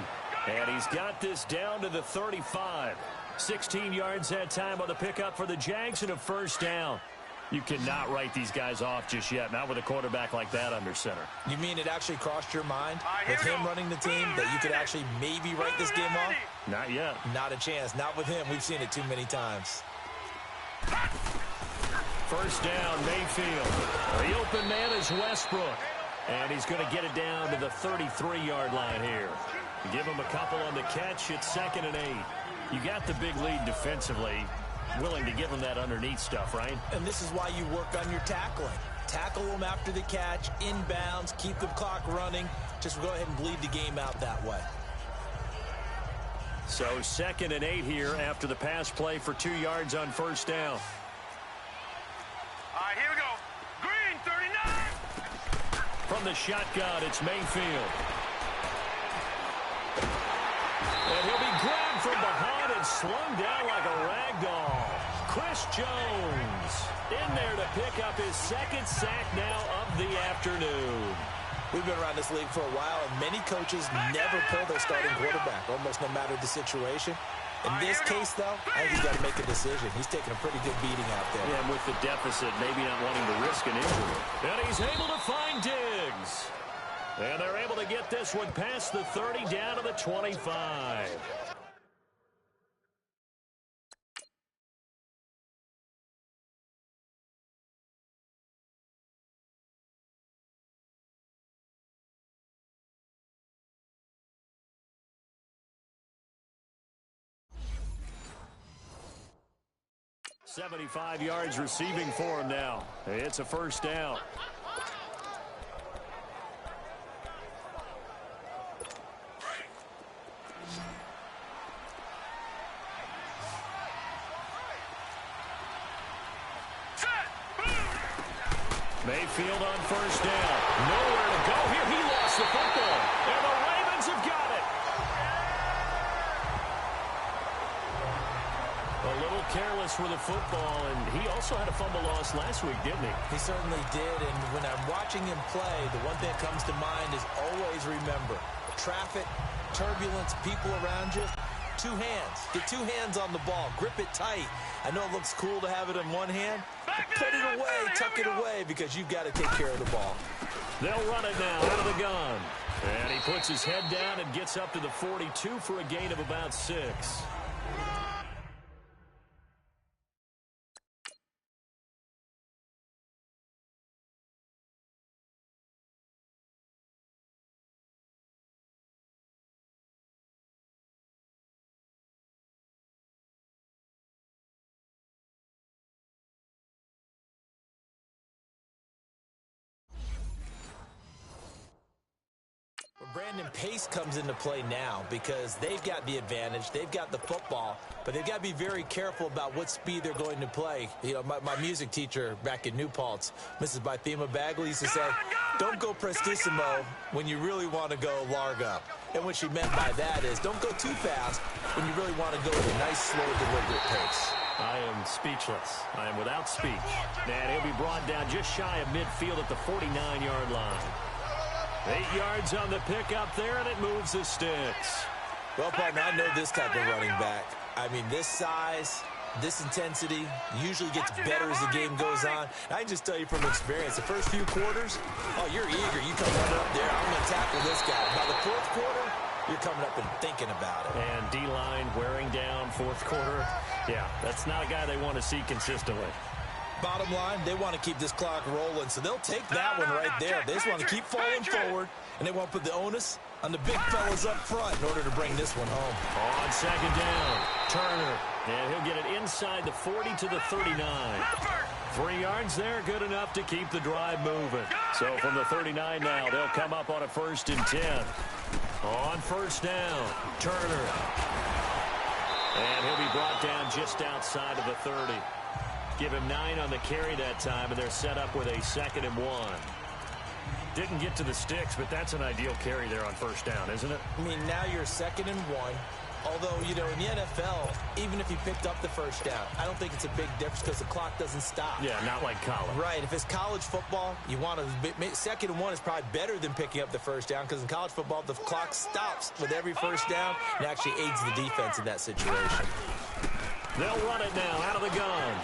And he's got this down to the 35. 16 yards that time on the pickup for the Jags and a first down. You cannot write these guys off just yet, not with a quarterback like that under center.
You mean it actually crossed your mind with him running the team that you could actually maybe write this game off?
Not yet.
Not a chance. Not with him. We've seen it too many times.
First down, Mayfield. The open man is Westbrook. And he's going to get it down to the 33-yard line here. Give him a couple on the catch. It's 2nd and 8. You got the big lead defensively. Willing to give him that underneath stuff, right?
And this is why you work on your tackling. Tackle them after the catch, inbounds, keep the clock running. Just go ahead and bleed the game out that way.
So 2nd and 8 here after the pass play for 2 yards on first down.
All right, here we go. Green 39.
From the shotgun, it's Mayfield. And he'll be grabbed from behind and slung down like a rag doll. Chris Jones in there to pick up his 2nd sack now of the afternoon.
We've been around this league for a while, and many coaches never pull their starting quarterback, almost no matter the situation. In this case, though, I think he's got to make a decision. He's taking a pretty good beating out there.
Yeah, and with the deficit, maybe not wanting to risk an injury. And he's able to find Diggs. And they're able to get this one past the 30 down to the 25. $75 yards receiving for him now. It's a first down. Mayfield on first down. Nowhere to go here. He lost the football. And the Ravens have got it. careless with the football, and he also had a fumble loss last week, didn't he?
He certainly did, and when I'm watching him play, the one thing that comes to mind is always remember, traffic, turbulence, people around you, two hands. Get two hands on the ball. Grip it tight. I know it looks cool to have it in one hand, but put it away, tuck it away, because you've got to take care of the ball.
They'll run it now out of the gun. And he puts his head down and gets up to the 42 for a gain of about 6.
Brandon Pace comes into play now because they've got the advantage. They've got the football, but they've got to be very careful about what speed they're going to play. You know, my music teacher back in New Paltz, Mrs. Bythema Bagley, used to say, don't go prestissimo when you really want to go largo. And what she meant by that is don't go too fast when you really want to go at a nice, slow, deliberate pace.
I am speechless. I am without speech. And he'll be brought down just shy of midfield at the 49-yard line. 8 yards on the pickup there, and it moves the sticks.
Well, partner, I know this type of running back. I mean, this size, this intensity usually gets better as the game goes on. I can just tell you from experience, the first few quarters, oh, you're eager. You come running up there, I'm going to tackle this guy. By the fourth quarter, you're coming up and thinking about it.
And D-line wearing down fourth quarter. Yeah, that's not a guy they want to see consistently.
Bottom line, they want to keep this clock rolling, so they'll take that one right there. They just want to keep falling forward, and they want to put the onus on the big fellas up front in order to bring this one home.
On second down, Turner, and he'll get it inside the 40 to the 39. 3 yards there, good enough to keep the drive moving. So from the 39 now, they'll come up on a 1st and 10. On first down, Turner. And he'll be brought down just outside of the 30. Give him 9 on the carry that time, and they're set up with a 2nd and 1. Didn't get to the sticks, but that's an ideal carry there on first down, isn't it?
I mean, now you're 2nd and 1. Although, you know, in the NFL, even if you picked up the first down, I don't think it's a big difference because the clock doesn't stop.
Yeah, not like college.
Right. If it's college football, you want to 2nd and 1 is probably better than picking up the first down because in college football, the clock stops with every first down and actually aids the defense in that situation.
They'll run it now out of the gun.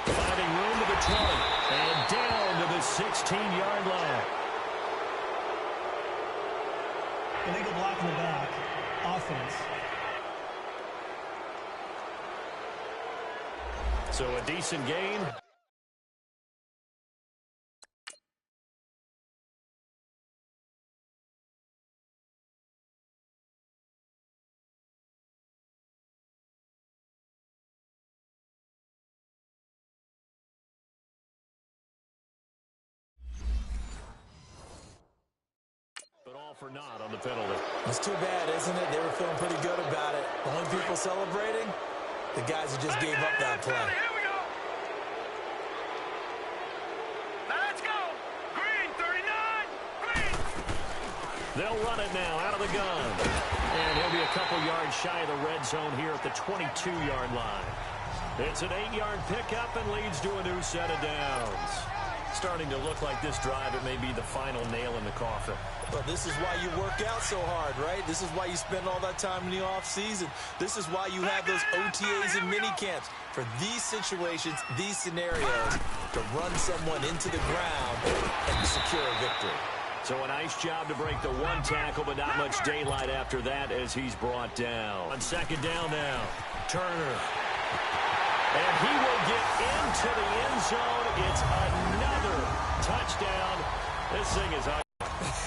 Finding room to the 20 and down to the 16-yard line.
Illegal block in the back. Offense.
So a decent gain. But all for naught on the penalty.
It's too bad, isn't it? They were feeling pretty good about it. The only people celebrating, the guys who just gave up that play.
Here we go. Let's go. Green, 39. Green.
They'll run it now out of the gun. And he'll be a couple yards shy of the red zone here at the 22-yard line. It's an 8-yard pickup and leads to a new set of downs. Starting to look like this drive, it may be the final nail in the coffin.
But this is why you work out so hard, right? This is why you spend all that time in the offseason. This is why you have those OTAs and mini camps. For these situations, these scenarios, to run someone into the ground and secure a victory.
So a nice job to break the one tackle, but not much daylight after that as he's brought down. On second down now, Turner. And he will get into the end zone. It's another touchdown. This thing is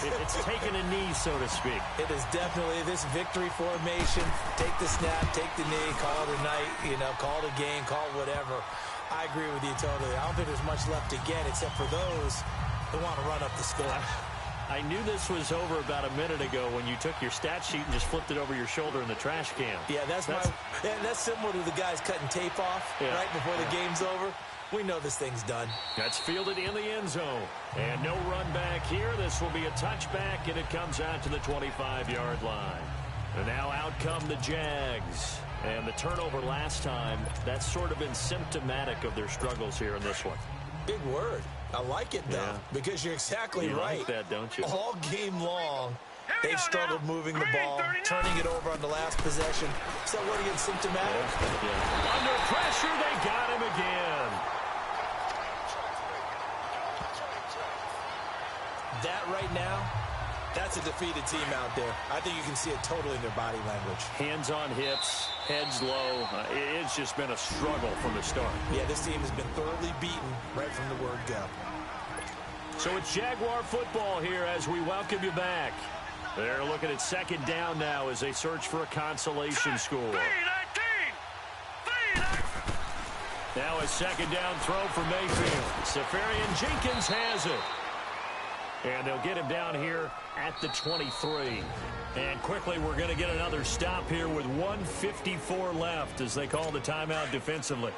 it's taken a knee, so to speak.
It is definitely this victory formation. Take the snap, take the knee, call it a night, you know, call it a game, call it whatever. I agree with you totally. I don't think there's much left to get except for those who want to run up the score.
I knew this was over about a minute ago when you took your stat sheet and just flipped it over your shoulder in the trash can.
Yeah, that's similar to the guys cutting tape off right before the game's over. We know this thing's done.
That's fielded in the end zone. And no run back here. This will be a touchback, and it comes out to the 25-yard line. And now out come the Jags. And the turnover last time, that's sort of been symptomatic of their struggles here in this one.
Big word. I like it, though, because you're exactly right.
You like that, don't you?
All game long, they've struggled moving the ball, turning it over on the last possession. So what again, symptomatic?
Yeah. Under pressure, they got him again.
That right now, that's a defeated team out there. I think you can see it totally in their body language.
Hands on hips, heads low. It's just been a struggle from the start.
Yeah, this team has been thoroughly beaten right from the word go.
So it's Jaguar football here as we welcome you back. They're looking at second down now as they search for a consolation score. Now a second down throw for Mayfield. Safarian Jenkins has it. And they'll get him down here at the 23. And quickly we're going to get another stop here with 1:54 left as they call the timeout defensively.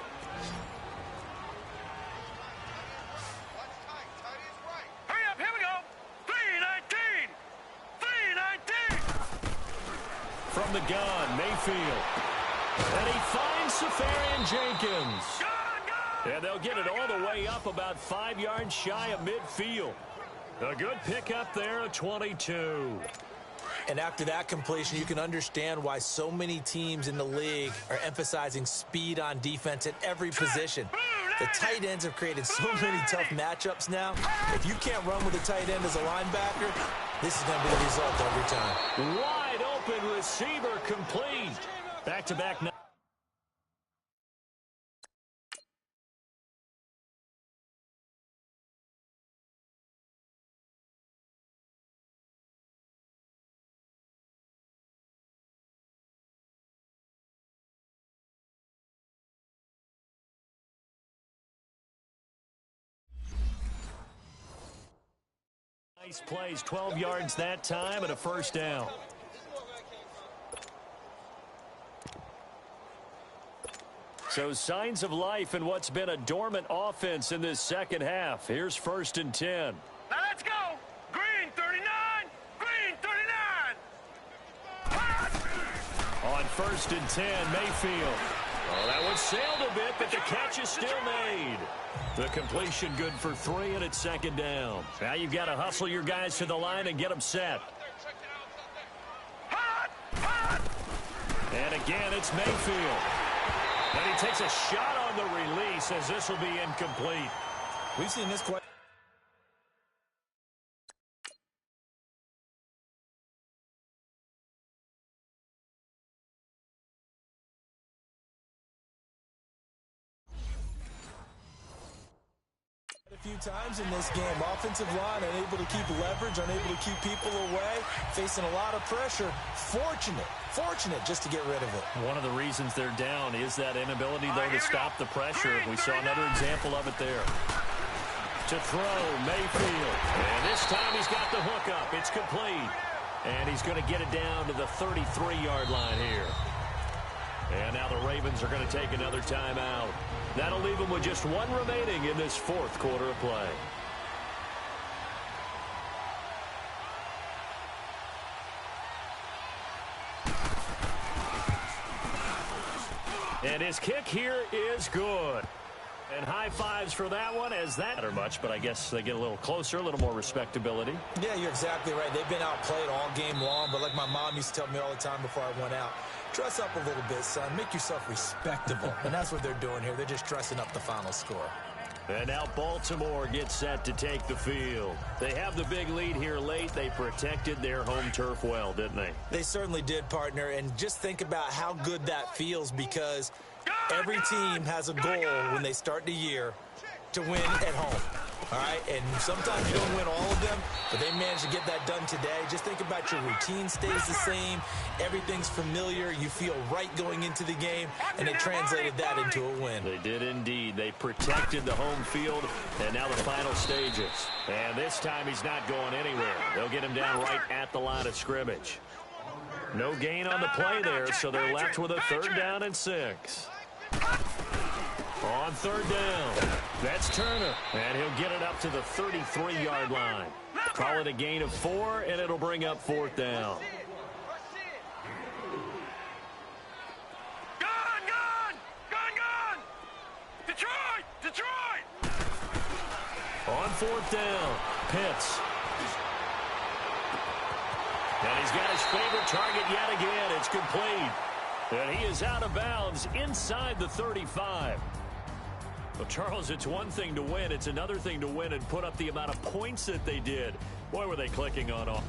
Hurry up, here we go. 3:19. 3:19.
From the gun, Mayfield. And he finds Safarian Jenkins. And they'll get it all the way up about 5 yards shy of midfield. A good pickup there at 22.
And after that completion, you can understand why so many teams in the league are emphasizing speed on defense at every position. The tight ends have created so many tough matchups now. If you can't run with a tight end as a linebacker, this is going to be the result every time.
Wide open receiver complete. Back-to-back. Nice plays, 12 yards that time and a first down. So signs of life in what's been a dormant offense in this second half. Here's 1st and 10.
Now let's go. Green 39. Green 39.
On 1st and 10, Mayfield. Oh, that one sailed a bit, but the catch is still made. The completion good for 3, and it's second down. Now you've got to hustle your guys to the line and get them set. And again, it's Mayfield. And he takes a shot on the release as this will be incomplete.
We've seen this quite. A few times in this game. Offensive line unable to keep leverage, unable to keep people away, facing a lot of pressure. Fortunate just to get rid of it.
One of the reasons they're down is that inability, though, to stop the pressure. We saw another example of it there. To throw, Mayfield. And this time he's got the hook up. It's complete. And he's going to get it down to the 33-yard line here. And now the Ravens are going to take another timeout. That'll leave them with just one remaining in this 4th quarter of play. And his kick here is good. And high fives for that one, as that matter much, but I guess they get a little closer, a little more respectability.
Yeah, you're exactly right. They've been outplayed all game long, but like my mom used to tell me all the time before I went out, dress up a little bit, son. Make yourself respectable. And that's what they're doing here. They're just dressing up the final score.
And now Baltimore gets set to take the field. They have the big lead here late. They protected their home turf well, didn't they?
They certainly did, partner. And just think about how good that feels, because every team has a goal when they start the year to win at home. All right, and sometimes you don't win all of them, but they managed to get that done today. Just think about your routine stays the same. Everything's familiar. You feel right going into the game, and they translated that into a win.
They did indeed. They protected the home field, and now the final stages. And this time he's not going anywhere. They'll get him down right at the line of scrimmage. No gain on the play there, so they're left with a 3rd down and 6. On 3rd down, that's Turner, and he'll get it up to the 33-yard line. Call it a gain of 4, and it'll bring up 4th down. fourth down. Pitts. And he's got his favorite target yet again. It's complete. And he is out of bounds inside the 35. Well, Charles, it's one thing to win. It's another thing to win and put up the amount of points that they did. Boy, were they clicking on all.